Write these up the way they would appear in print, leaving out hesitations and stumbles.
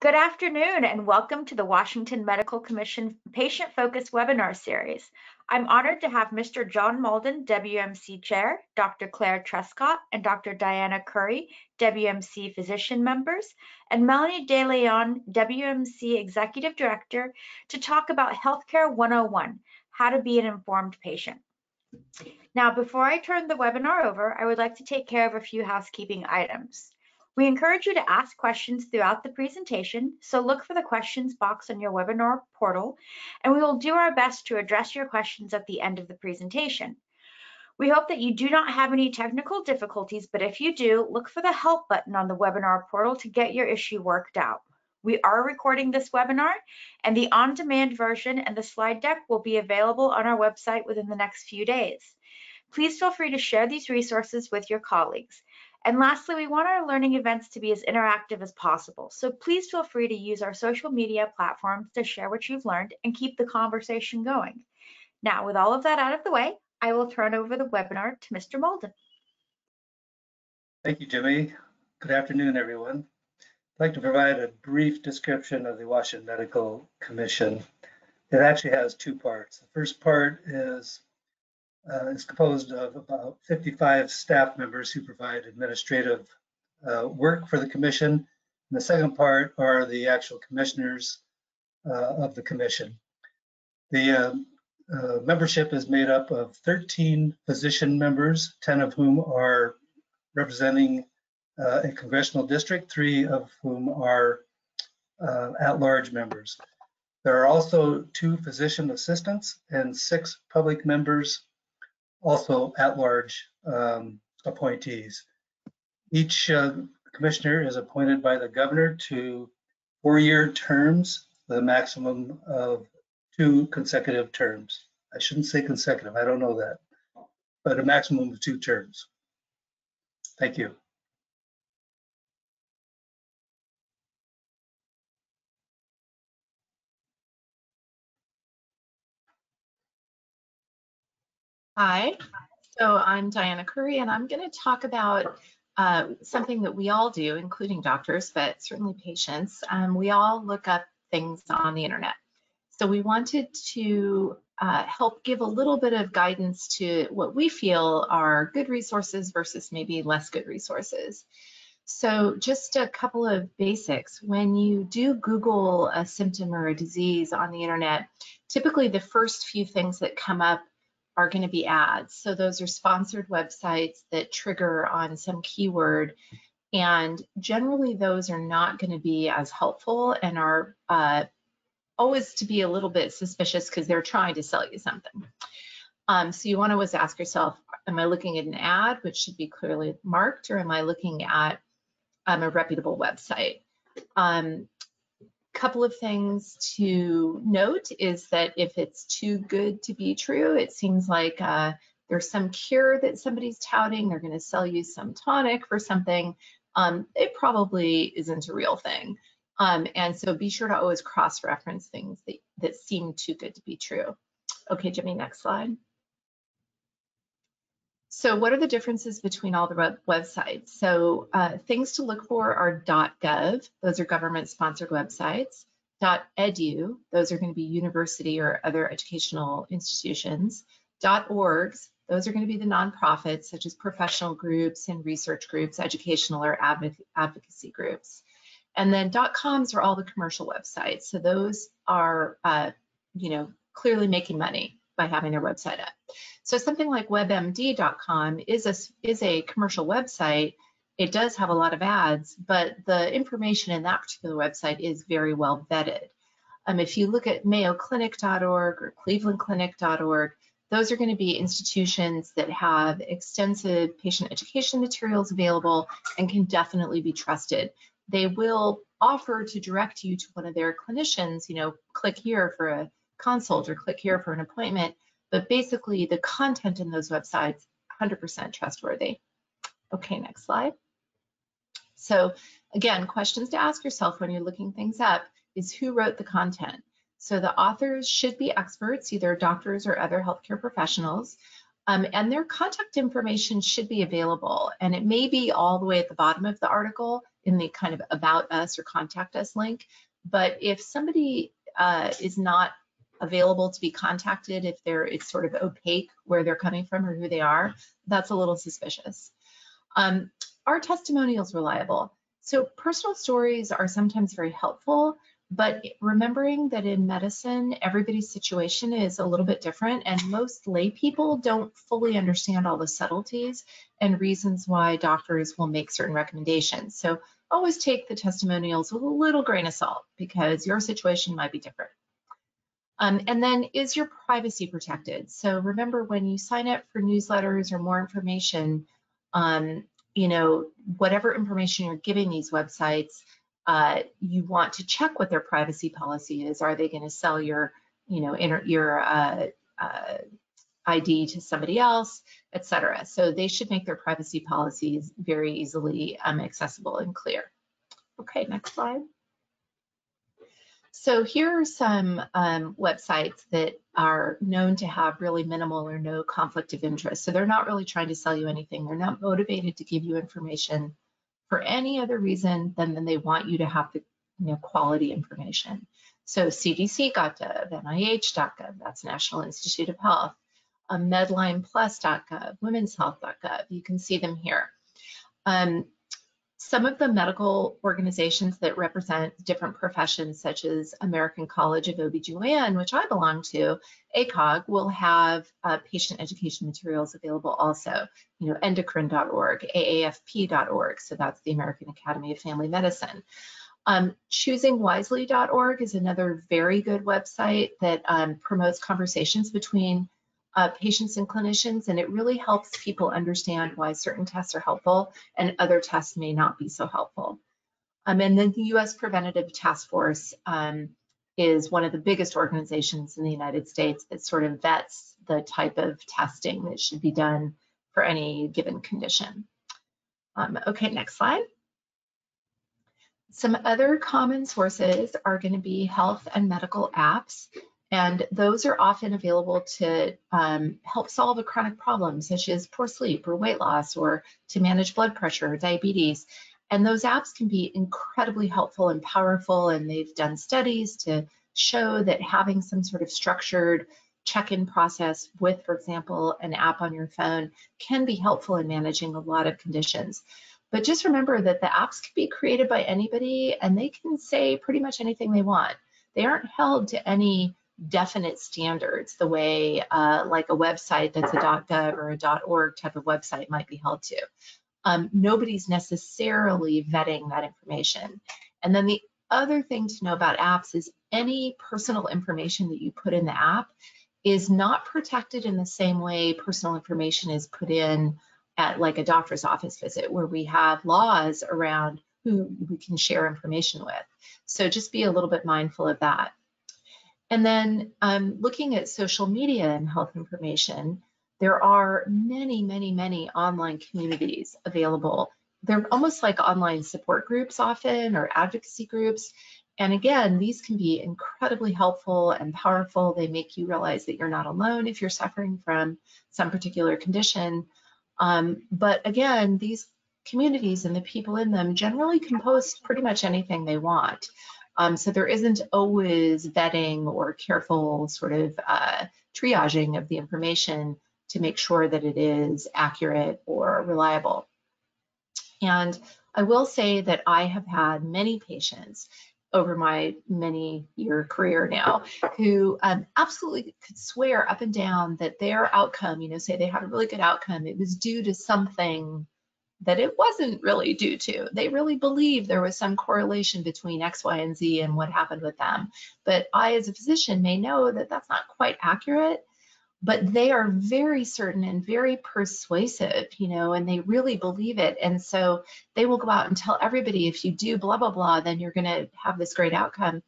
Good afternoon and welcome to the Washington Medical Commission Patient-Focused Webinar Series. I'm honored to have Mr. John Malden, WMC Chair, Dr. Claire Trescott, and Dr. Diana Curry, WMC Physician Members, and Melanie De Leon, WMC Executive Director, to talk about Healthcare 101, how to be an informed patient. Now, before I turn the webinar over, I would like to take care of a few housekeeping items. We encourage you to ask questions throughout the presentation, so look for the questions box on your webinar portal, and we will do our best to address your questions at the end of the presentation. We hope that you do not have any technical difficulties, but if you do, look for the help button on the webinar portal to get your issue worked out. We are recording this webinar, and the on-demand version and the slide deck will be available on our website within the next few days. Please feel free to share these resources with your colleagues. And lastly, we want our learning events to be as interactive as possible. So please feel free to use our social media platforms to share what you've learned and keep the conversation going. Now, with all of that out of the way, I will turn over the webinar to Mr. Malden. Thank you, Jimmy. Good afternoon, everyone. I'd like to provide a brief description of the Washington Medical Commission. It actually has two parts. The first part is composed of about 55 staff members who provide administrative work for the commission. And the second part are the actual commissioners of the commission. The membership is made up of 13 physician members, 10 of whom are representing a congressional district, 3 of whom are at-large members. There are also 2 physician assistants and 6 public members, also at-large appointees. Each commissioner is appointed by the governor to 4-year terms, the maximum of 2 consecutive terms. I shouldn't say consecutive, I don't know that, but a maximum of 2 terms. Thank you. Hi, so I'm Diana Curry, and I'm going to talk about something that we all do, including doctors, but certainly patients. We all look up things on the internet. So we wanted to help give a little bit of guidance to what we feel are good resources versus maybe less good resources. So just a couple of basics. When you do Google a symptom or a disease on the internet, typically the first few things that come up are going to be ads. So those are sponsored websites that trigger on some keyword, and generally those are not going to be as helpful and are always to be a little bit suspicious because they're trying to sell you something. So you want to always ask yourself, am I looking at an ad which should be clearly marked, or am I looking at a reputable website? Couple of things to note is that if it's too good to be true, it seems like there's some cure that somebody's touting, they're going to sell you some tonic for something. It probably isn't a real thing. And so be sure to always cross-reference things that seem too good to be true. Okay, Jimmy, next slide. So what are the differences between all the websites? So things to look for are .gov, those are government-sponsored websites. .edu, those are going to be university or other educational institutions. .orgs, those are going to be the nonprofits, such as professional groups and research groups, educational or advocacy groups. And then .coms are all the commercial websites. So those are, clearly making money by having their website up. So something like WebMD.com is a commercial website. It does have a lot of ads, but the information in that particular website is very well vetted. If you look at MayoClinic.org or ClevelandClinic.org, those are going to be institutions that have extensive patient education materials available and can definitely be trusted. They will offer to direct you to one of their clinicians, click here for a consult or click here for an appointment, but basically the content in those websites, 100% trustworthy. Okay, next slide. So again, questions to ask yourself when you're looking things up is who wrote the content. So the authors should be experts, either doctors or other healthcare professionals. And their contact information should be available. And it may be all the way at the bottom of the article in the kind of about us or contact us link. But if somebody is not available to be contacted, if it's sort of opaque where they're coming from or who they are, that's a little suspicious. Are testimonials reliable? So personal stories are sometimes very helpful, but remembering that in medicine, everybody's situation is a little bit different, and most lay people don't fully understand all the subtleties and reasons why doctors will make certain recommendations. So always take the testimonials with a little grain of salt because your situation might be different. And then, is your privacy protected? So remember, when you sign up for newsletters or more information, you know, whatever information you're giving these websites, you want to check what their privacy policy is. Are they going to sell your, you know, your ID to somebody else, et cetera? So they should make their privacy policies very easily accessible and clear. Okay, next slide. So here are some websites that are known to have really minimal or no conflict of interest. So they're not really trying to sell you anything. They're not motivated to give you information for any other reason than they want you to have the quality information. So CDC.gov, NIH.gov, that's National Institute of Health, MedlinePlus.gov, Women'sHealth.gov. You can see them here. Some of the medical organizations that represent different professions, such as American College of OBGYN, which I belong to, ACOG, will have patient education materials available also. You know, endocrine.org, AAFP.org, so that's the American Academy of Family Medicine. Choosingwisely.org is another very good website that promotes conversations between patients and clinicians, and it really helps people understand why certain tests are helpful and other tests may not be so helpful. And then the U.S. Preventative Task Force is one of the biggest organizations in the United States that sort of vets the type of testing that should be done for any given condition. Okay, next slide. Some other common sources are going to be health and medical apps. And those are often available to help solve a chronic problem, such as poor sleep or weight loss, or to manage blood pressure or diabetes. And those apps can be incredibly helpful and powerful. And they've done studies to show that having some sort of structured check-in process with, for example, an app on your phone can be helpful in managing a lot of conditions. But just remember that the apps can be created by anybody and they can say pretty much anything they want. They aren't held to any definite standards the way like a website that's a .gov or a .org type of website might be held to. Nobody's necessarily vetting that information. And then the other thing to know about apps is any personal information that you put in the app is not protected in the same way personal information is put in at like a doctor's office visit, where we have laws around who we can share information with. So just be a little bit mindful of that. And then looking at social media and health information, there are many, many, many online communities available. They're almost like online support groups often, or advocacy groups. And again, these can be incredibly helpful and powerful. They make you realize that you're not alone if you're suffering from some particular condition. But again, these communities and the people in them generally can post pretty much anything they want. So there isn't always vetting or careful sort of triaging of the information to make sure that it is accurate or reliable. And I will say that I have had many patients over my many-year career now who absolutely could swear up and down that their outcome, say they had a really good outcome, it was due to something that it wasn't really due to. They really believed there was some correlation between X, Y, and Z and what happened with them. But I, as a physician, may know that that's not quite accurate, but they are very certain and very persuasive, and they really believe it. And so they will go out and tell everybody, if you do blah, blah, blah, then you're gonna have this great outcome.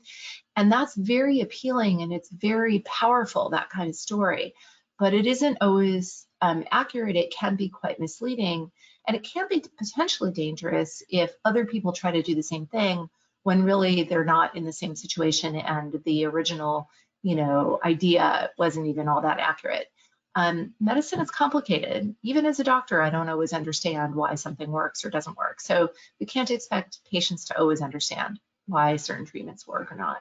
And that's very appealing and it's very powerful, that kind of story. But it isn't always accurate. It can be quite misleading. And it can be potentially dangerous if other people try to do the same thing when really they're not in the same situation and the original, idea wasn't even all that accurate. Medicine is complicated. Even as a doctor, I don't always understand why something works or doesn't work. So we can't expect patients to always understand why certain treatments work or not.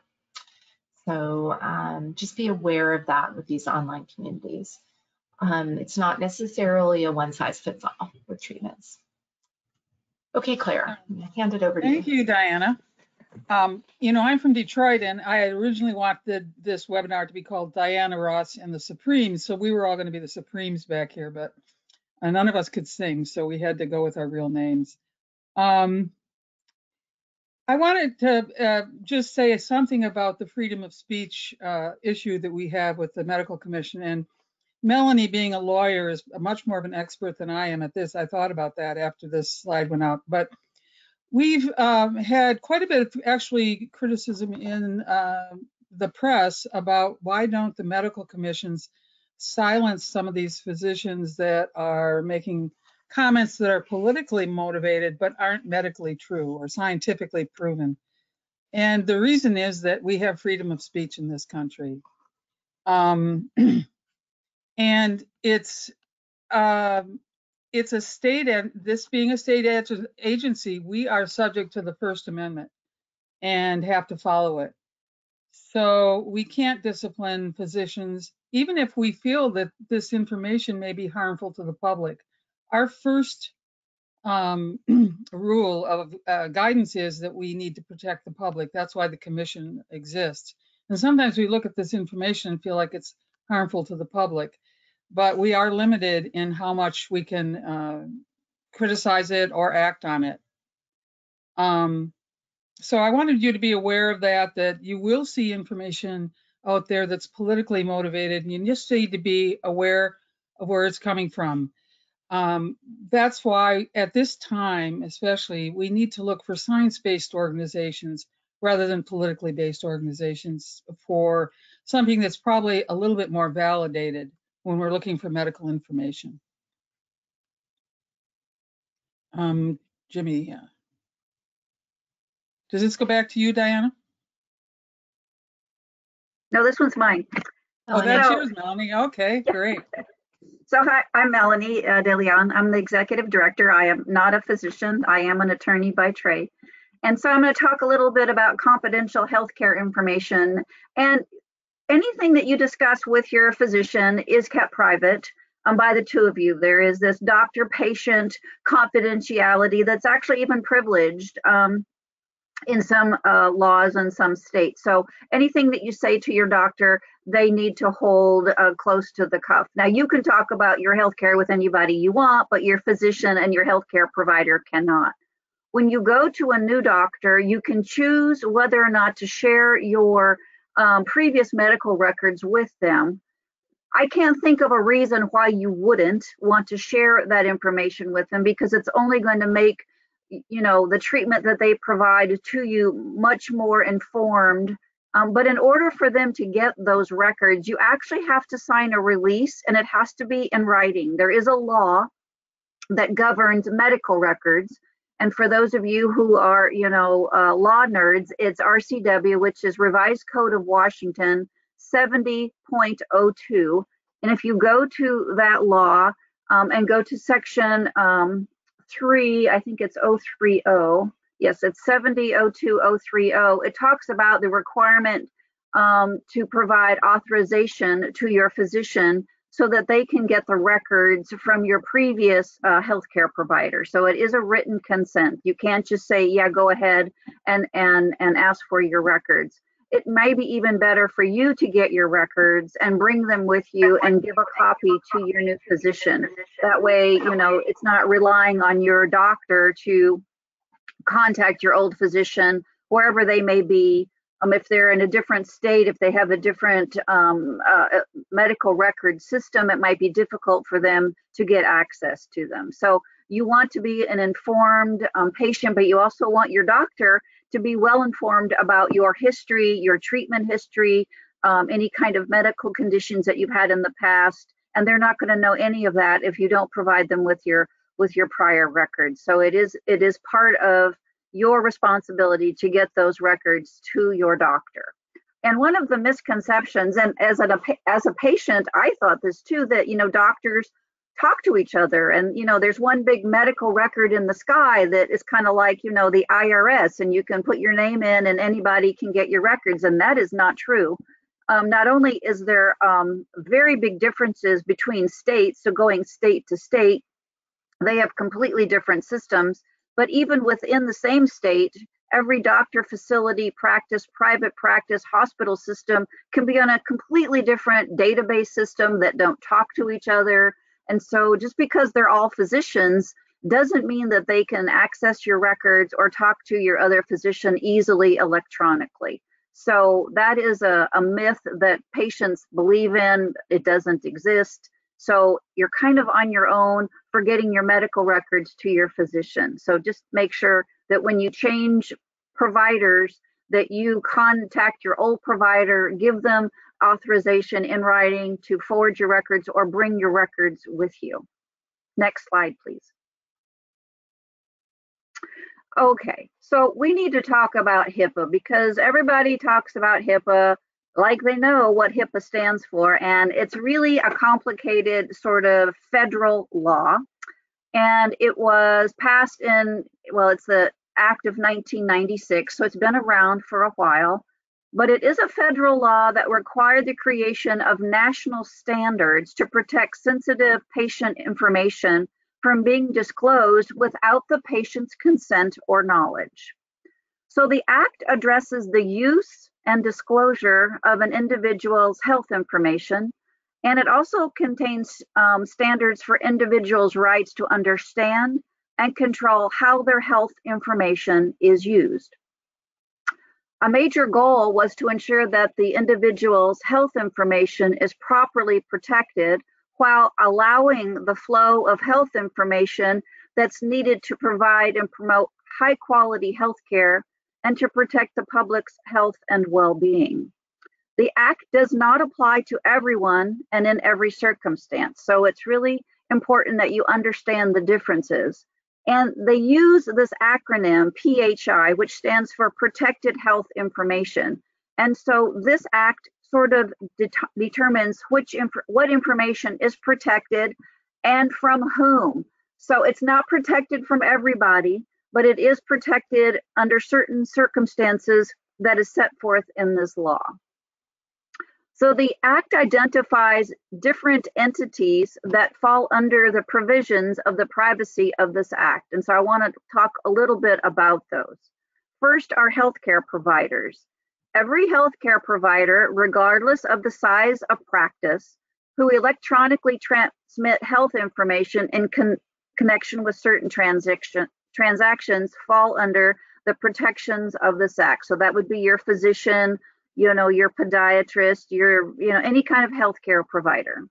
So just be aware of that with these online communities. It's not necessarily a one-size-fits-all with treatments. Okay, Claire, I'm gonna hand it over to you. Thank you, Diana. You know, I'm from Detroit, and I originally wanted this webinar to be called Diana Ross and the Supremes. So we were all going to be the Supremes back here, but none of us could sing, so we had to go with our real names. I wanted to just say something about the freedom of speech issue that we have with the Medical Commission. And Melanie, being a lawyer, is much more of an expert than I am at this. I thought about that after this slide went out. But we've had quite a bit of actually criticism in the press about why don't the medical commissions silence some of these physicians that are making comments that are politically motivated but aren't medically true or scientifically proven. And the reason is that we have freedom of speech in this country. And it's a state, and this being a state agency, we are subject to the First Amendment and have to follow it. So we can't discipline physicians, even if we feel that this information may be harmful to the public. Our first rule of guidance is that we need to protect the public. That's why the commission exists. And sometimes we look at this information and feel like it's harmful to the public, but we are limited in how much we can criticize it or act on it. So I wanted you to be aware of that you will see information out there that's politically motivated, and you just need to be aware of where it's coming from. That's why at this time, especially, we need to look for science-based organizations rather than politically based organizations for something that's probably a little bit more validated when we're looking for medical information. Jimmy, does this go back to you, Diana? No, this one's mine. Oh, that's yours, Melanie. Okay, great. So hi, I'm Melanie De Leon. I'm the executive director. I am not a physician. I am an attorney by trade. And so I'm going to talk a little bit about confidential healthcare information. And anything that you discuss with your physician is kept private by the two of you. There is this doctor-patient confidentiality that's actually even privileged in some laws in some states. So anything that you say to your doctor, they need to hold close to the cuff. Now, you can talk about your healthcare with anybody you want, but your physician and your healthcare provider cannot. When you go to a new doctor, you can choose whether or not to share your previous medical records with them. I can't think of a reason why you wouldn't want to share that information with them, because it's only going to make the treatment that they provide to you much more informed. But in order for them to get those records, you actually have to sign a release, and it has to be in writing. There is a law that governs medical records. And for those of you who are, law nerds, it's RCW, which is Revised Code of Washington 70.02. And if you go to that law and go to section 3, I think it's 030. Yes, it's 70.02.030. It talks about the requirement to provide authorization to your physician so that they can get the records from your previous healthcare provider. So it is a written consent. You can't just say, yeah, go ahead and ask for your records. It may be even better for you to get your records and bring them with you and give a copy to your new physician. That way, it's not relying on your doctor to contact your old physician, wherever they may be. If they're in a different state, if they have a different medical record system, it might be difficult for them to get access to them. So you want to be an informed patient, but you also want your doctor to be well informed about your history, your treatment history, any kind of medical conditions that you've had in the past. And they're not going to know any of that if you don't provide them with your prior records. So it is part of your responsibility to get those records to your doctor. And one of the misconceptions, and as a patient, I thought this too, that, doctors talk to each other, and, there's one big medical record in the sky that is kind of like, the IRS, and you can put your name in and anybody can get your records. And that is not true. Not only is there very big differences between states, so going state to state, they have completely different systems, but even within the same state, every doctor, facility, practice, private practice, hospital system can be on a completely different database system that don't talk to each other. And so just because they're all physicians doesn't mean that they can access your records or talk to your other physician easily electronically. So that is a myth that patients believe in. It doesn't exist. So you're kind of on your own for getting your medical records to your physician. So just make sure that when you change providers, that you contact your old provider, give them authorization in writing to forward your records or bring your records with you. Next slide, please. Okay, so we need to talk about HIPAA because everybody talks about HIPAA like they know what HIPAA stands for, and it's really a complicated sort of federal law. And it was passed in, well, it's the Act of 1996, so it's been around for a while, but it is a federal law that required the creation of national standards to protect sensitive patient information from being disclosed without the patient's consent or knowledge. So the Act addresses the use and disclosure of an individual's health information, and it also contains standards for individuals' rights to understand and control how their health information is used. A major goal was to ensure that the individual's health information is properly protected while allowing the flow of health information that's needed to provide and promote high quality health care and to protect the public's health and well-being. The Act does not apply to everyone and in every circumstance, so it's really important that you understand the differences. And they use this acronym PHI, which stands for Protected Health Information. And so this Act sort of determines what information is protected and from whom. So it's not protected from everybody, but it is protected under certain circumstances that is set forth in this law. So the Act identifies different entities that fall under the provisions of the privacy of this Act. And so I want to talk a little bit about those. First are healthcare providers. Every healthcare provider, regardless of the size of practice, who electronically transmit health information in connection with certain transactions fall under the protections of this Act. So that would be your physician, your podiatrist, your, any kind of healthcare provider.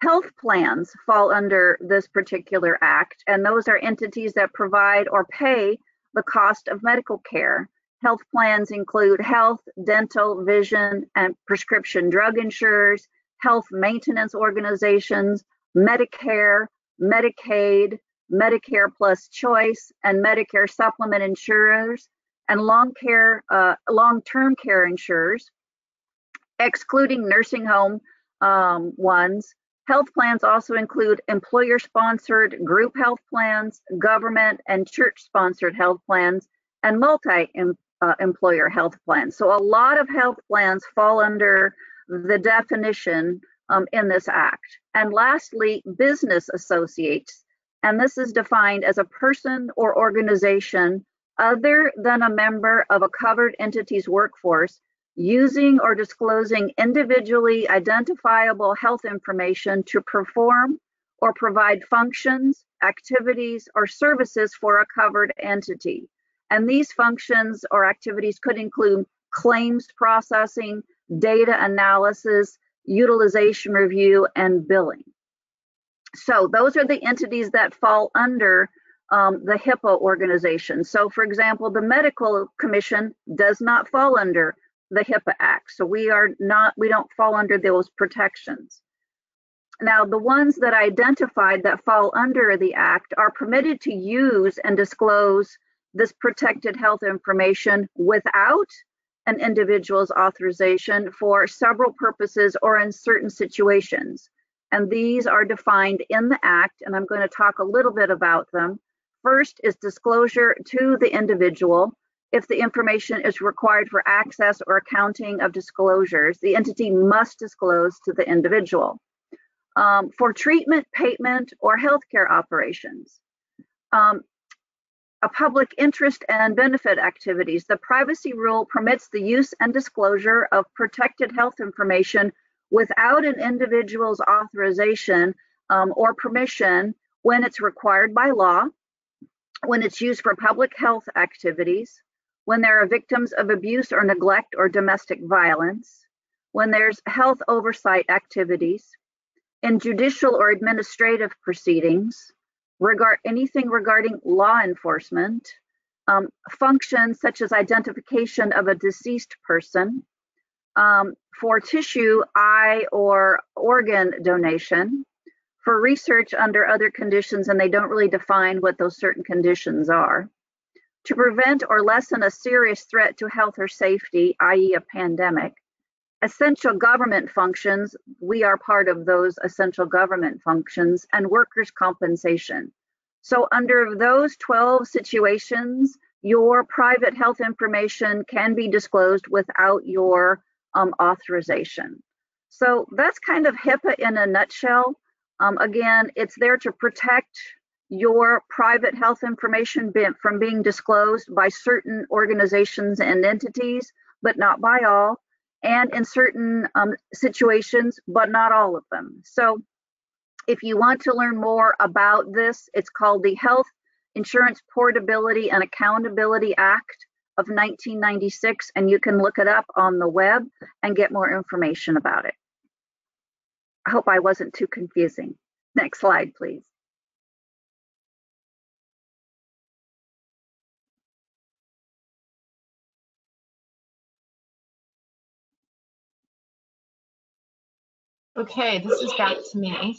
Health plans fall under this particular Act, and those are entities that provide or pay the cost of medical care. Health plans include health, dental, vision, and prescription drug insurers, health maintenance organizations, Medicare, Medicaid, Medicare Plus Choice, and Medicare supplement insurers, and long-term care insurers, excluding nursing home ones. Health plans also include employer-sponsored group health plans, government and church-sponsored health plans, and multi-employer health plans. So a lot of health plans fall under the definition in this Act. And lastly, business associates. And this is defined as a person or organization other than a member of a covered entity's workforce using or disclosing individually identifiable health information to perform or provide functions, activities, or services for a covered entity. And these functions or activities could include claims processing, data analysis, utilization review, and billing. So those are the entities that fall under the HIPAA organization. So for example, the Medical Commission does not fall under the HIPAA Act. So we don't fall under those protections. Now, the ones that I identified that fall under the Act are permitted to use and disclose this protected health information without an individual's authorization for several purposes or in certain situations. And these are defined in the Act, and I'm going to talk a little bit about them. First is disclosure to the individual. If the information is required for access or accounting of disclosures, the entity must disclose to the individual. For treatment, payment, or healthcare operations. A public interest and benefit activities. The privacy rule permits the use and disclosure of protected health information without an individual's authorization or permission when it's required by law, when it's used for public health activities, when there are victims of abuse or neglect or domestic violence, when there's health oversight activities, in judicial or administrative proceedings, anything regarding law enforcement, functions such as identification of a deceased person, for tissue, eye, or organ donation, for research under other conditions, and they don't really define what those certain conditions are, to prevent or lessen a serious threat to health or safety, i.e. a pandemic. Essential government functions, we are part of those essential government functions, and workers' compensation. So under those 12 situations, your private health information can be disclosed without your authorization. So that's kind of HIPAA in a nutshell. Again, it's there to protect your private health information from being disclosed by certain organizations and entities, but not by all, and in certain situations, but not all of them. So if you want to learn more about this, it's called the Health Insurance Portability and Accountability Act of 1996, and you can look it up on the web and get more information about it. I hope I wasn't too confusing. Next slide, please. Okay, this is back to me.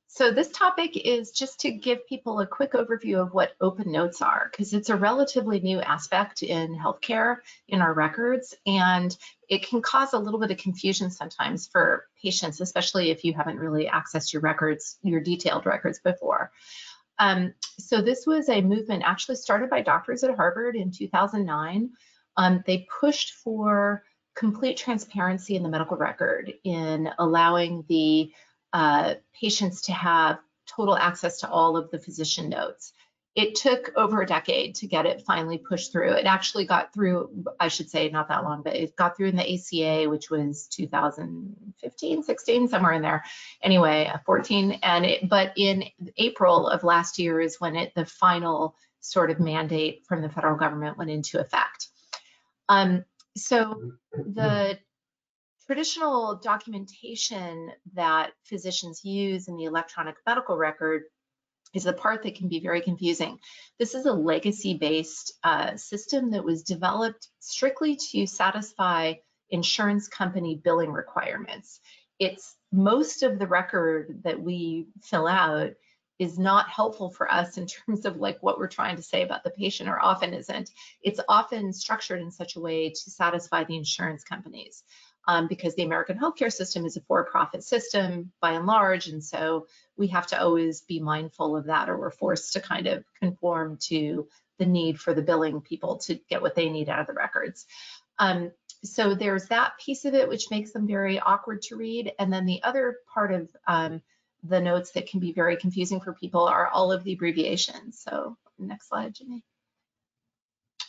So this topic is just to give people a quick overview of what open notes are, because it's a relatively new aspect in healthcare in our records, and it can cause a little bit of confusion sometimes for patients, especially if you haven't really accessed your records, your detailed records before. So this was a movement actually started by doctors at Harvard in 2009. They pushed for complete transparency in the medical record in allowing the patients to have total access to all of the physician notes. It took over a decade to get it finally pushed through. It actually got through, I should say, not that long, but it got through in the ACA, which was 2015, 16, somewhere in there. Anyway, 14. But in April of last year is when the final sort of mandate from the federal government went into effect. So the traditional documentation that physicians use in the electronic medical record is the part that can be very confusing. This is a legacy-based system that was developed strictly to satisfy insurance company billing requirements. It's most of the record that we fill out is not helpful for us in terms of like what we're trying to say about the patient, or often isn't. It's often structured in such a way to satisfy the insurance companies. Because the American healthcare system is a for-profit system by and large, and so we have to always be mindful of that, or we're forced to kind of conform to the need for the billing people to get what they need out of the records. So there's that piece of it, which makes them very awkward to read. And then the other part of the notes that can be very confusing for people are all of the abbreviations. So next slide, Jimmy.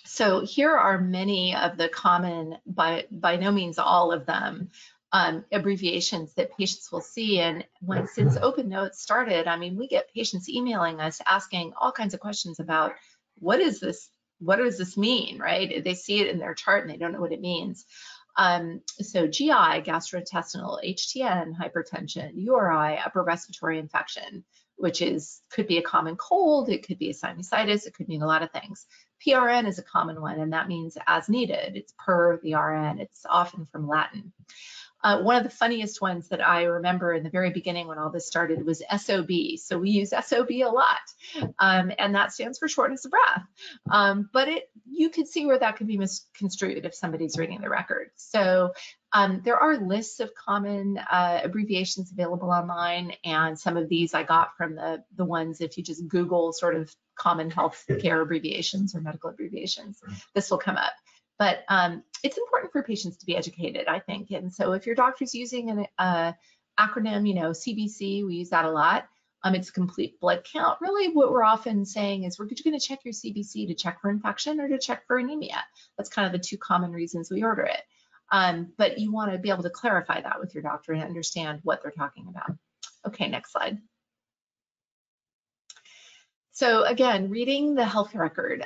So here are many of the common, by no means all of them, abbreviations that patients will see. And since Open Notes started, I mean, we get patients emailing us asking all kinds of questions about what is this? What does this mean, right? They see it in their chart and they don't know what it means. So GI, gastrointestinal, HTN, hypertension, URI, upper respiratory infection, which could be a common cold, it could be a sinusitis, it could mean a lot of things. PRN is a common one, and that means as needed. It's per the RN. It's often from Latin. One of the funniest ones that I remember in the very beginning when all this started was SOB. So we use SOB a lot, and that stands for shortness of breath. But it you could see where that could be misconstrued if somebody's reading the record. So there are lists of common abbreviations available online, and some of these I got from the ones, if you just Google sort of common health care abbreviations or medical abbreviations, this will come up. But it's important for patients to be educated, I think. And so if your doctor's using an acronym, CBC, we use that a lot. It's complete blood count. Really what we're often saying is we're going to check your CBC to check for infection or to check for anemia. That's kind of the two common reasons we order it. But you want to be able to clarify that with your doctor and understand what they're talking about. Okay, next slide. So again, reading the health record,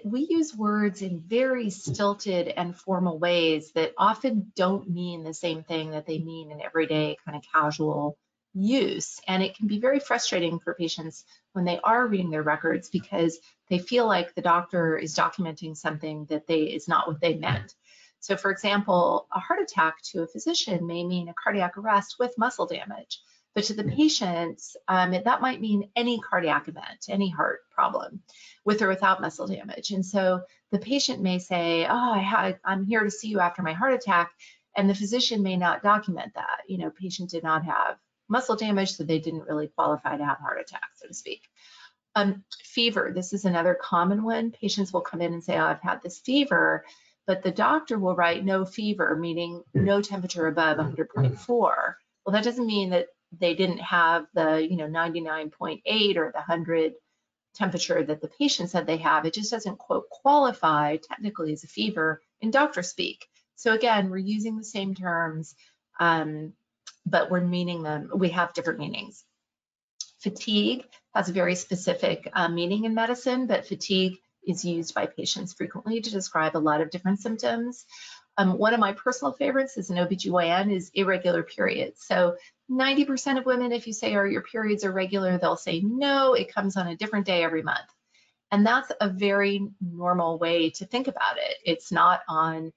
we use words in very stilted and formal ways that often don't mean the same thing that they mean in everyday kind of casual use. And it can be very frustrating for patients when they are reading their records because they feel like the doctor is documenting something that is not what they meant. So for example, a heart attack to a physician may mean a cardiac arrest with muscle damage. But to the patients, that might mean any cardiac event, any heart problem, with or without muscle damage. And so the patient may say, oh, I'm here to see you after my heart attack, and the physician may not document that. Patient did not have muscle damage, so they didn't really qualify to have a heart attack, so to speak. Fever, this is another common one. Patients will come in and say, oh, I've had this fever, but the doctor will write no fever, meaning no temperature above 100.4. Well, that doesn't mean that they didn't have the 99.8 or the 100 temperature that the patient said they have. It just doesn't, quote, qualify technically as a fever in doctor speak. So again, we're using the same terms, but we're meaning them, we have different meanings. Fatigue has a very specific meaning in medicine, but fatigue is used by patients frequently to describe a lot of different symptoms. One of my personal favorites as an OBGYN is irregular periods. So 90% of women, if you say, are your periods irregular, they'll say, no, it comes on a different day every month. And that's a very normal way to think about it. It's not on,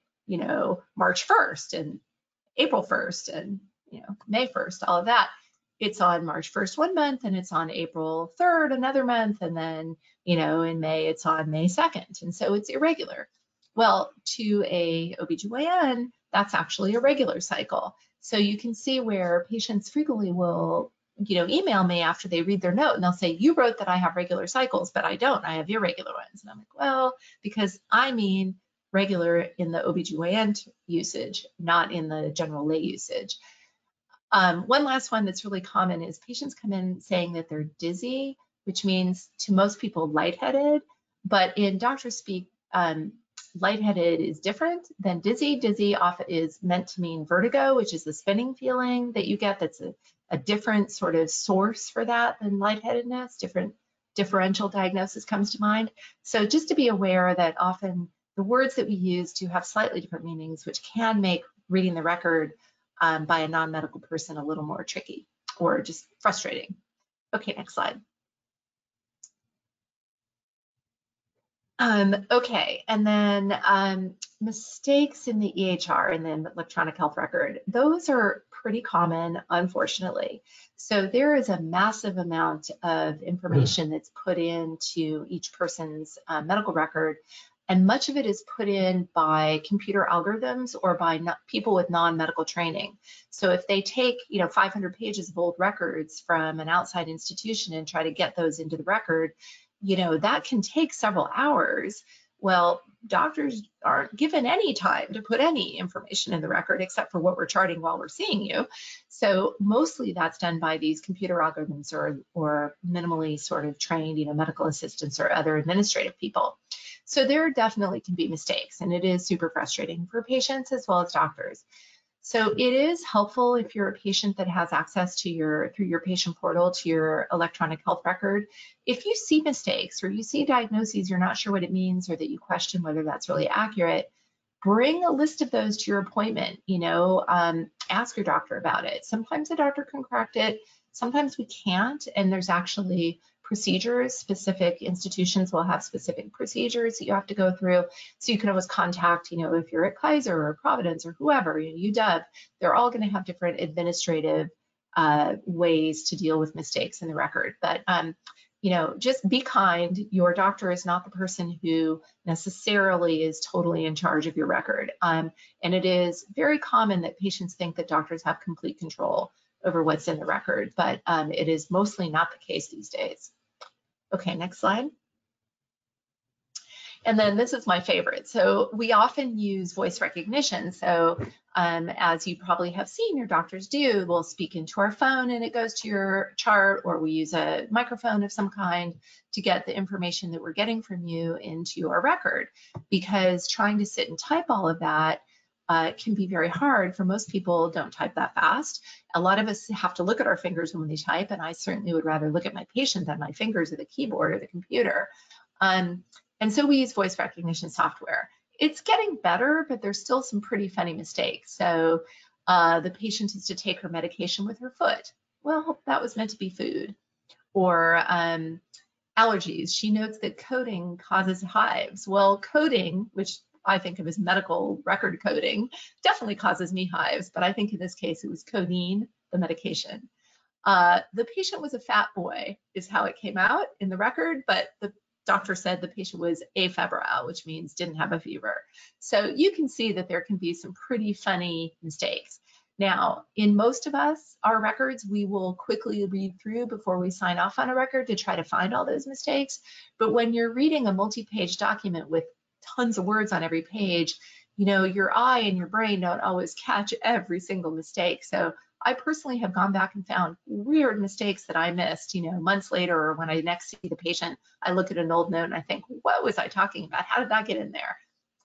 March 1st and April 1st and, May 1st, all of that. It's on March 1st one month, and it's on April 3rd another month, and then, in May, it's on May 2nd. And so it's irregular. Well, to a OBGYN, that's actually a regular cycle. So you can see where patients frequently will, email me after they read their note, and they'll say, you wrote that I have regular cycles, but I don't, I have irregular ones. And I'm like, well, because I mean regular in the OBGYN usage, not in the general lay usage. One last one that's really common is patients come in saying that they're dizzy, which means to most people lightheaded, but in doctor speak, lightheaded is different than dizzy. Dizzy often is meant to mean vertigo, which is the spinning feeling that you get. That's a different sort of source for that than lightheadedness. Different differential diagnosis comes to mind. So just to be aware that often the words that we use do have slightly different meanings, which can make reading the record by a non-medical person a little more tricky or just frustrating. Okay, next slide. Okay, and then mistakes in the EHR, in the electronic health record, those are pretty common, unfortunately. So there is a massive amount of information that's put into each person's medical record, and much of it is put in by computer algorithms or by people with non-medical training. So if they take 500 pages of old records from an outside institution and try to get those into the record, that can take several hours. Well, doctors aren't given any time to put any information in the record except for what we're charting while we're seeing you. So mostly that's done by these computer algorithms or minimally sort of trained, medical assistants or other administrative people. So there definitely can be mistakes, and it is super frustrating for patients as well as doctors. So it is helpful if you're a patient that has access to through your patient portal to your electronic health record. If you see mistakes or you see diagnoses you're not sure what it means or that you question whether that's really accurate, bring a list of those to your appointment. Ask your doctor about it. Sometimes the doctor can correct it, sometimes we can't, and there's actually procedures. Specific institutions will have specific procedures that you have to go through. So you can always contact, if you're at Kaiser or Providence or whoever, UW, they're all going to have different administrative ways to deal with mistakes in the record. But you know, just be kind. Your doctor is not the person who necessarily is totally in charge of your record. And it is very common that patients think that doctors have complete control over what's in the record, but it is mostly not the case these days. Okay, next slide. And then this is my favorite. So we often use voice recognition. So as you probably have seen, your doctors do, we'll speak into our phone and it goes to your chart, or we use a microphone of some kind to get the information that we're getting from you into our record. Because trying to sit and type all of that can be very hard. For most people, don't type that fast. A lot of us have to look at our fingers when we type, and I certainly would rather look at my patient than my fingers at the keyboard or the computer. And so we use voice recognition software. It's getting better, but there's still some pretty funny mistakes. So the patient is to take her medication with her foot. Well, that was meant to be food. Or allergies. She notes that codeine causes hives. Well, coding, which I think of as medical record coding, definitely causes me hives, but I think in this case it was codeine, the medication. The patient was a fat boy, is how it came out in the record, but the doctor said the patient was afebrile, which means didn't have a fever. So you can see that there can be some pretty funny mistakes. Now, in most of us, our records, we will quickly read through before we sign off on a record to try to find all those mistakes. But when you're reading a multi-page document with tons of words on every page, you know, your eye and your brain don't always catch every single mistake. So I personally have gone back and found weird mistakes that I missed, you know, months later, or when I next see the patient, I look at an old note and I think, what was I talking about? How did that get in there?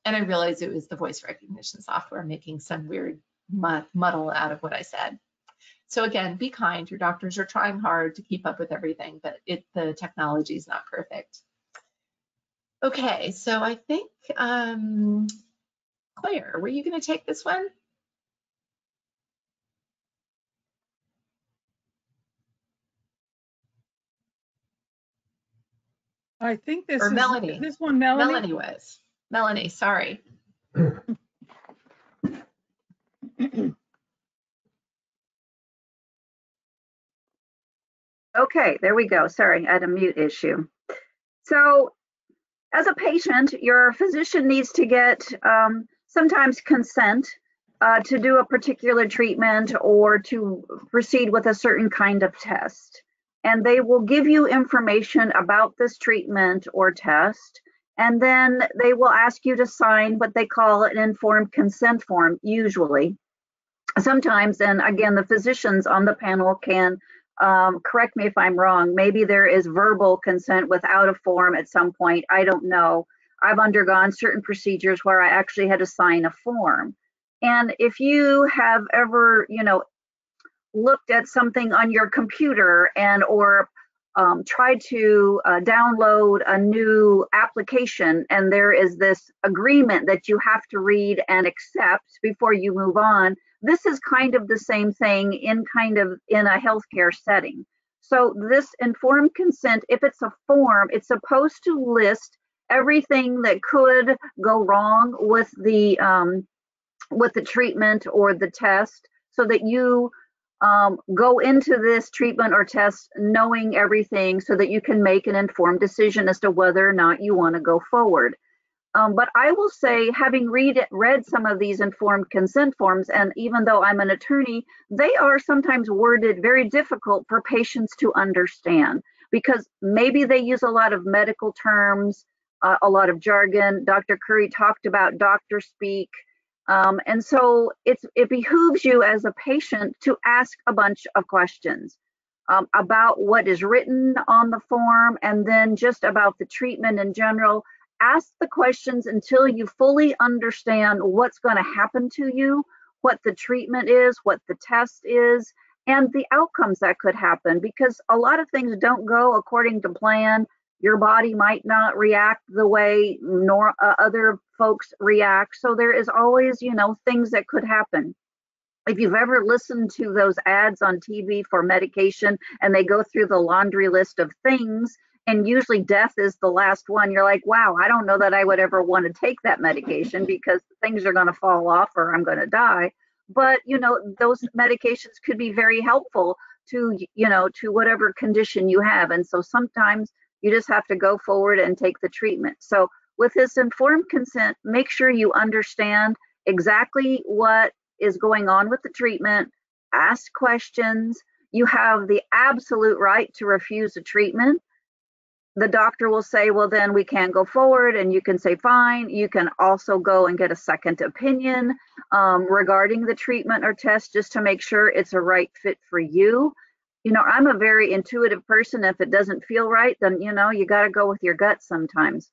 And I realized it was the voice recognition software making some weird muddle out of what I said. So again, be kind. Your doctors are trying hard to keep up with everything, but the technology is not perfect. Okay, so I think, Claire, were you going to take this one? I think this Or is Melanie. this one, Melanie. Melanie was. Melanie, sorry. Okay, there we go. Sorry, I had a mute issue. So as a patient, your physician needs to get sometimes consent to do a particular treatment or to proceed with a certain kind of test. And they will give you information about this treatment or test. And then they will ask you to sign what they call an informed consent form, usually. Sometimes, and again, the physicians on the panel can correct me if I'm wrong, maybe there is verbal consent without a form at some point. I don't know. I've undergone certain procedures where I actually had to sign a form. And if you have ever, you know, looked at something on your computer and or tried to download a new application, and there is this agreement that you have to read and accept before you move on, this is kind of the same thing in a healthcare setting. So this informed consent, if it's a form, it's supposed to list everything that could go wrong with the treatment or the test, so that you go into this treatment or test knowing everything, so that you can make an informed decision as to whether or not you want to go forward. But I will say, having read some of these informed consent forms, and even though I'm an attorney, they are sometimes worded very difficult for patients to understand, because maybe they use a lot of medical terms, a lot of jargon. Dr. Curry talked about doctor speak. And so it behooves you as a patient to ask a bunch of questions about what is written on the form, and then just about the treatment in general. Ask the questions until you fully understand what's going to happen to you, what the treatment is, what the test is, and the outcomes that could happen, because a lot of things don't go according to plan. Your body might not react the way other folks react. So there is always, you know, things that could happen. If you've ever listened to those ads on TV for medication and they go through the laundry list of things, and usually death is the last one, you're like, wow, I don't know that I would ever want to take that medication because things are going to fall off or I'm going to die. But, you know, those medications could be very helpful to, you know, to whatever condition you have. And so sometimes you just have to go forward and take the treatment. So with this informed consent, make sure you understand exactly what is going on with the treatment, ask questions. You have the absolute right to refuse a treatment. The doctor will say, well, then we can't go forward, and you can say, fine. You can also go and get a second opinion regarding the treatment or test, just to make sure it's a right fit for you. You know, I'm a very intuitive person. If it doesn't feel right, then, you know, you got to go with your gut sometimes.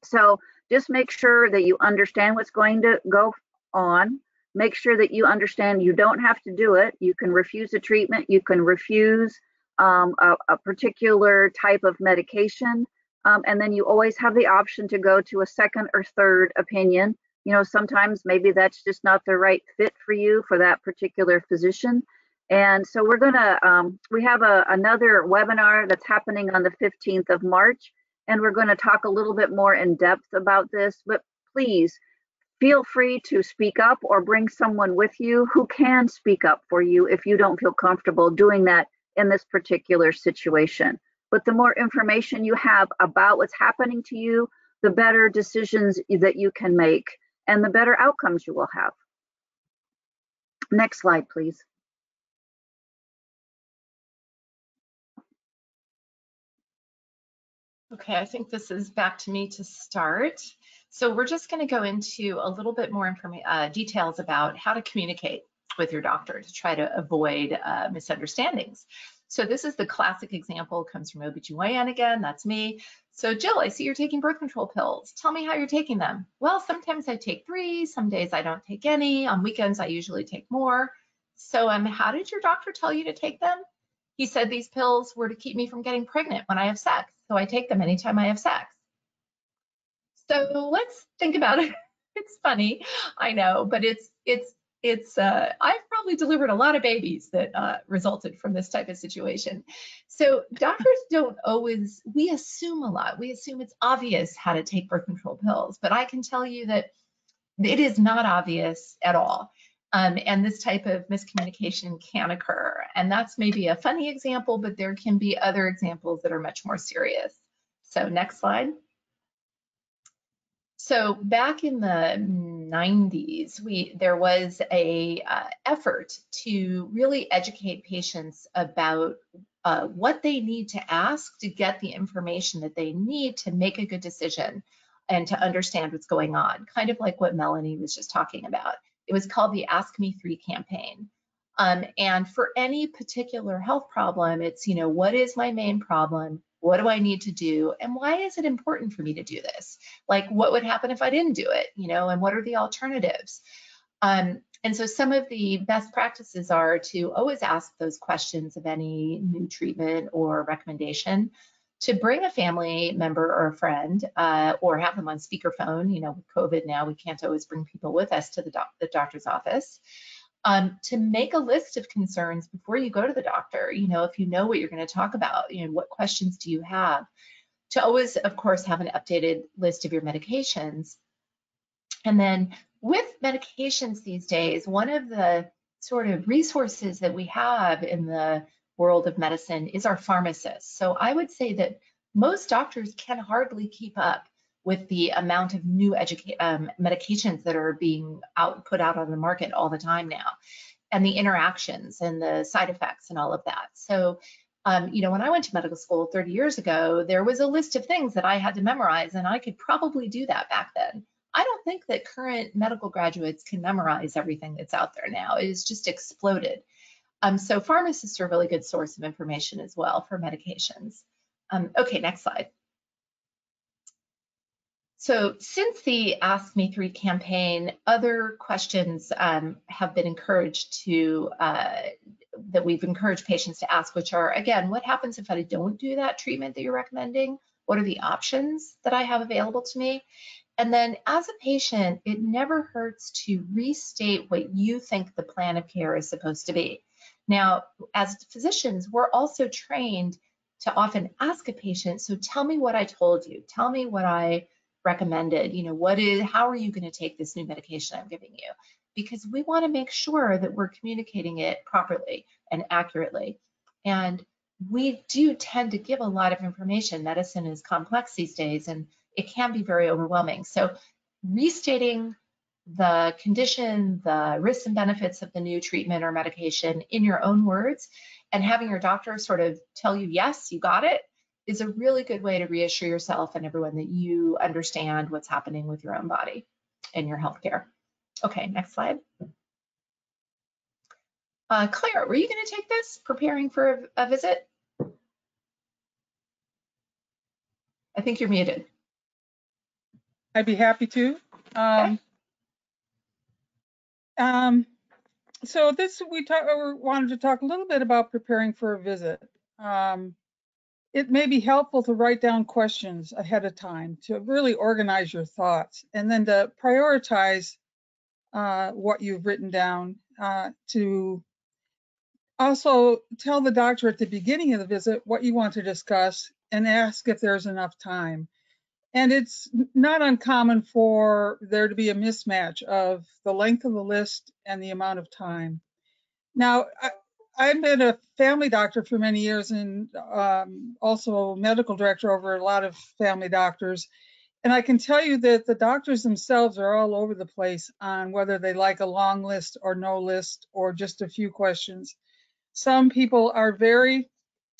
So just make sure that you understand what's going to go on. Make sure that you understand you don't have to do it. You can refuse a treatment. You can refuse a particular type of medication. And then you always have the option to go to a second or third opinion. You know, sometimes maybe that's just not the right fit for you for that particular physician. And so we're gonna, we have another webinar that's happening on the 15th of March, and we're gonna talk a little bit more in depth about this, but please feel free to speak up or bring someone with you who can speak up for you if you don't feel comfortable doing that in this particular situation. But the more information you have about what's happening to you, the better decisions that you can make and the better outcomes you will have. Next slide, please. Okay, I think this is back to me to start. So we're just going to go into a little bit more details about how to communicate with your doctor to try to avoid misunderstandings. So this is the classic example, comes from OBGYN again, that's me. So Jill, I see you're taking birth control pills. Tell me how you're taking them. Well, sometimes I take 3, some days I don't take any. On weekends, I usually take more. So how did your doctor tell you to take them? He said these pills were to keep me from getting pregnant when I have sex. So I take them anytime I have sex. So let's think about it. It's funny, I know, but I've probably delivered a lot of babies that resulted from this type of situation. So doctors don't always, we assume a lot. We assume it's obvious how to take birth control pills, but I can tell you that it is not obvious at all. And this type of miscommunication can occur. And that's maybe a funny example, but there can be other examples that are much more serious. So next slide. So back in the 90s, there was a effort to really educate patients about what they need to ask to get the information that they need to make a good decision and to understand what's going on, kind of like what Melanie was just talking about. It was called the Ask Me 3 campaign. And for any particular health problem, it's, you know, what is my main problem? What do I need to do? And why is it important for me to do this? Like, what would happen if I didn't do it? You know, and what are the alternatives? And so some of the best practices are to always ask those questions of any new treatment or recommendation, to bring a family member or a friend, or have them on speakerphone. You know, with COVID now, we can't always bring people with us to the doctor's office. To make a list of concerns before you go to the doctor. You know, if you know what you're going to talk about, you know, what questions do you have? To always, of course, have an updated list of your medications. And then with medications these days, one of the sort of resources that we have in the world of medicine is our pharmacists. So I would say that most doctors can hardly keep up with the amount of new medications that are being put out on the market all the time now, and the interactions and the side effects and all of that. So, you know, when I went to medical school 30 years ago, there was a list of things that I had to memorize, and I could probably do that back then. I don't think that current medical graduates can memorize everything that's out there now. It has just exploded. So pharmacists are a really good source of information as well for medications. Okay, next slide. So since the Ask Me 3 campaign, other questions have been encouraged to, that we've encouraged patients to ask, which are, again, what happens if I don't do that treatment that you're recommending? What are the options that I have available to me? And then as a patient, it never hurts to restate what you think the plan of care is supposed to be. Now, as physicians, we're also trained to often ask a patient, so tell me what I told you, tell me what I recommended, you know, how are you going to take this new medication I'm giving you? Because we want to make sure that we're communicating it properly and accurately. And we do tend to give a lot of information. Medicine is complex these days, and it can be very overwhelming. So restating the condition, the risks and benefits of the new treatment or medication in your own words, and having your doctor sort of tell you, yes, you got it, is a really good way to reassure yourself and everyone that you understand what's happening with your own body and your healthcare. Okay, next slide. Claire, were you going to take this, preparing for a visit? I think you're muted. I'd be happy to. Okay. So this, we wanted to talk a little bit about preparing for a visit. It may be helpful to write down questions ahead of time to really organize your thoughts, and then to prioritize what you've written down, to also tell the doctor at the beginning of the visit what you want to discuss and ask if there's enough time. And it's not uncommon for there to be a mismatch of the length of the list and the amount of time. Now, I've been a family doctor for many years and also medical director over a lot of family doctors. And I can tell you that the doctors themselves are all over the place on whether they like a long list or no list or just a few questions. Some people are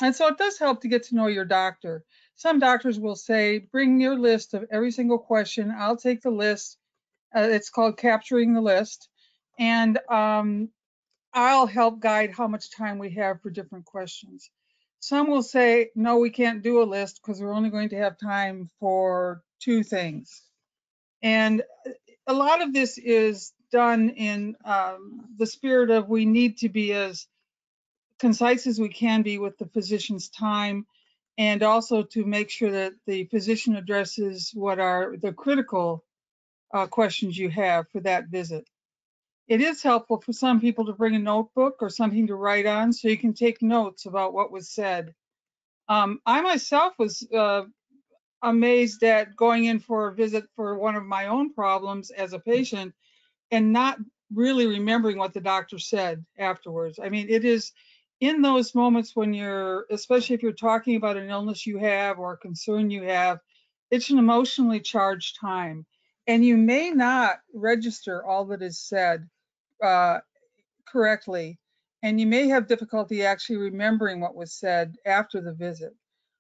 and so it does help to get to know your doctor. Some doctors will say, bring your list of every single question. I'll take the list. It's called capturing the list. And I'll help guide how much time we have for different questions. Some will say, no, we can't do a list because we're only going to have time for 2 things. And a lot of this is done in the spirit of we need to be as concise as we can be with the physician's time, and also to make sure that the physician addresses what are the critical questions you have for that visit. It is helpful for some people to bring a notebook or something to write on so you can take notes about what was said. I myself was amazed at going in for a visit for one of my own problems as a patient and not really remembering what the doctor said afterwards. I mean, it is in those moments when especially if you're talking about an illness you have or a concern you have, it's an emotionally charged time. And you may not register all that is said correctly, and you may have difficulty actually remembering what was said after the visit.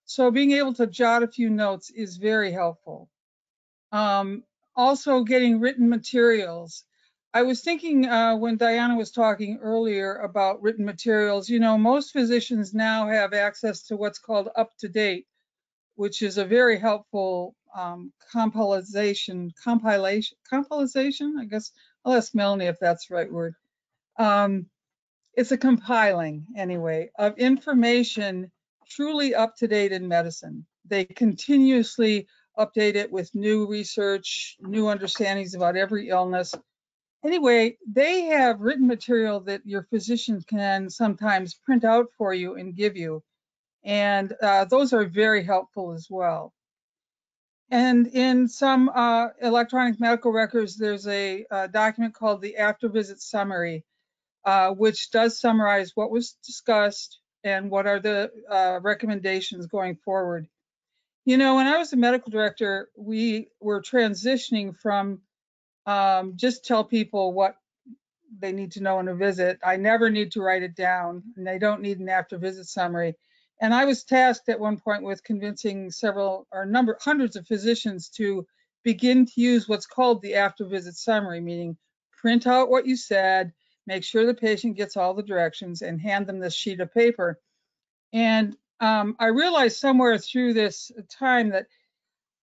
So being able to jot a few notes is very helpful. Also getting written materials. I was thinking when Diana was talking earlier about written materials, most physicians now have access to what's called UpToDate, which is a very helpful compilation, I guess. I'll ask Melanie if that's the right word. It's a compiling, anyway, of information truly up to date in medicine. They continuously update it with new research, new understandings about every illness. Anyway, they have written material that your physician can sometimes print out for you and give you. And those are very helpful as well. And in some electronic medical records, there's a document called the After Visit Summary, which does summarize what was discussed and what are the recommendations going forward. When I was a medical director, we were transitioning from just tell people what they need to know in a visit. I never need to write it down, and they don't need an after visit summary. And I was tasked at one point with convincing hundreds of physicians to begin to use what's called the after visit summary, meaning print out what you said, make sure the patient gets all the directions, and hand them this sheet of paper. And I realized somewhere through this time that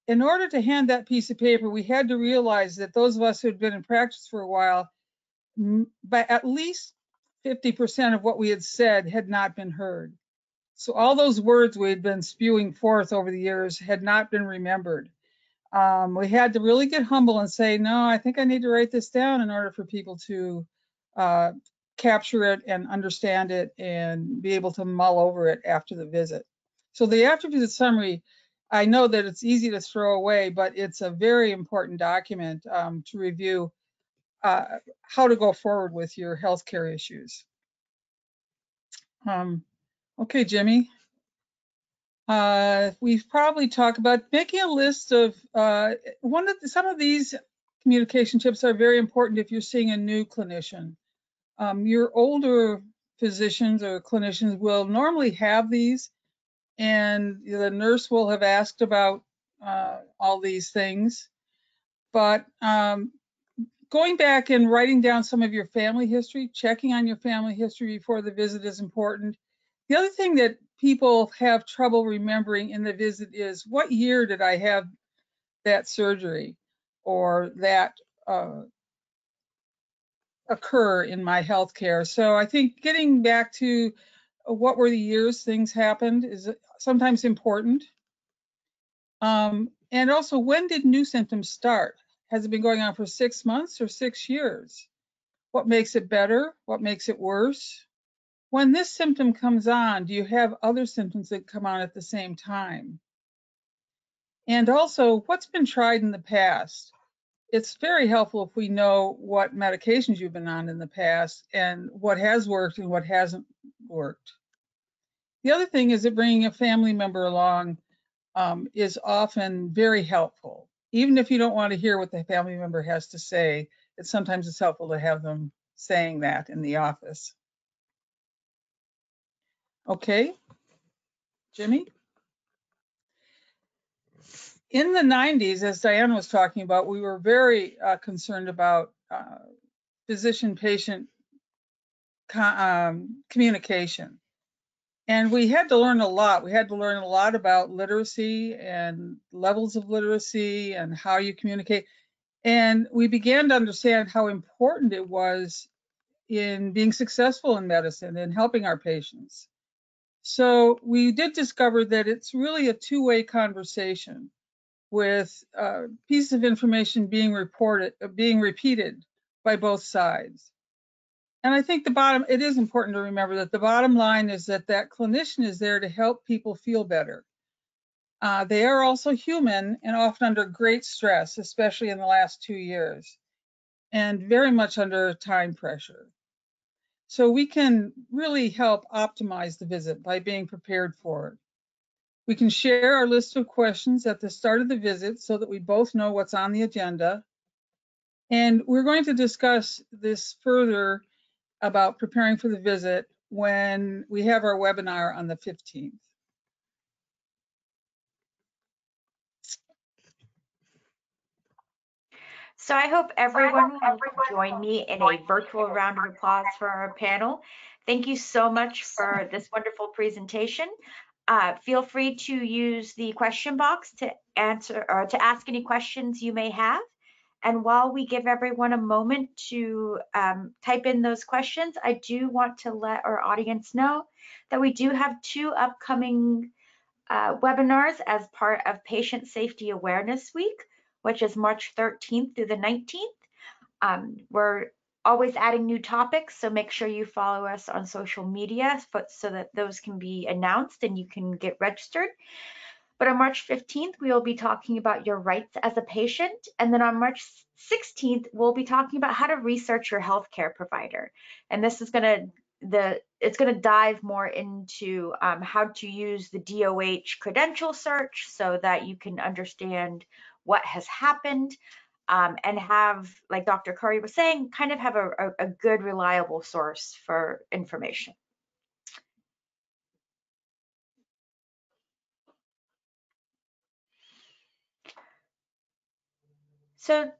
in order to hand that piece of paper, we had to realize that those of us who had been in practice for a while, by at least 50% of what we had said had not been heard. So all those words we had been spewing forth over the years had not been remembered. We had to really get humble and say, no, I think I need to write this down in order for people to capture it and understand it and be able to mull over it after the visit. So the after visit summary, I know that it's easy to throw away, but it's a very important document to review how to go forward with your healthcare issues. Okay, Jimmy. We've probably talked about making a list of some of these communication tips are very important if you're seeing a new clinician. Your older physicians or clinicians will normally have these, and the nurse will have asked about all these things. But going back and writing down some of your family history, checking on your family history before the visit is important. The other thing that people have trouble remembering in the visit is, what year did I have that surgery or that occur in my healthcare? So I think getting back to what were the years things happened is sometimes important. And also, when did new symptoms start? Has it been going on for 6 months or 6 years? What makes it better? What makes it worse? When this symptom comes on, do you have other symptoms that come on at the same time? And also, what's been tried in the past? It's very helpful if we know what medications you've been on in the past and what has worked and what hasn't worked. The other thing is that bringing a family member along is often very helpful. Even if you don't want to hear what the family member has to say, sometimes it's helpful to have them saying that in the office. Okay, Jimmy? In the 90s, as Diana was talking about, we were very concerned about physician-patient communication. And we had to learn a lot. We had to learn a lot about literacy and levels of literacy and how you communicate. And we began to understand how important it was in being successful in medicine and helping our patients. So we did discover that it's really a two-way conversation, with pieces of information being repeated by both sides. And I think it is important to remember that the bottom line is that clinician is there to help people feel better. They are also human and often under great stress, especially in the last 2 years, and very much under time pressure. So we can really help optimize the visit by being prepared for it. We can share our list of questions at the start of the visit so that we both know what's on the agenda. And we're going to discuss this further about preparing for the visit when we have our webinar on the 15th. So I hope everyone will join me in a virtual round of applause for our panel. Thank you so much for this wonderful presentation. Feel free to use the question box to answer or to ask any questions you may have. And while we give everyone a moment to type in those questions, I do want to let our audience know that we do have 2 upcoming webinars as part of Patient Safety Awareness Week, which is March 13th through the 19th. We're always adding new topics, so make sure you follow us on social media so that those can be announced and you can get registered. But on March 15th, we will be talking about your rights as a patient. And then on March 16th, we'll be talking about how to research your healthcare provider. And this is it's going to dive more into how to use the DOH credential search so that you can understand what has happened and have, like Dr. Curry was saying, kind of have a good, reliable source for information. So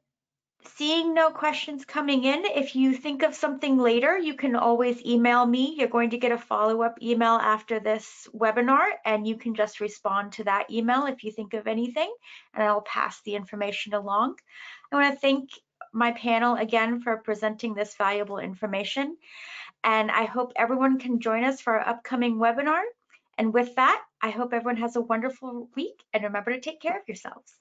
seeing no questions coming in, if you think of something later, you can always email me. You're going to get a follow-up email after this webinar, and you can just respond to that email if you think of anything, and I'll pass the information along. I want to thank my panel again for presenting this valuable information, and I hope everyone can join us for our upcoming webinar. And with that, I hope everyone has a wonderful week, and remember to take care of yourselves.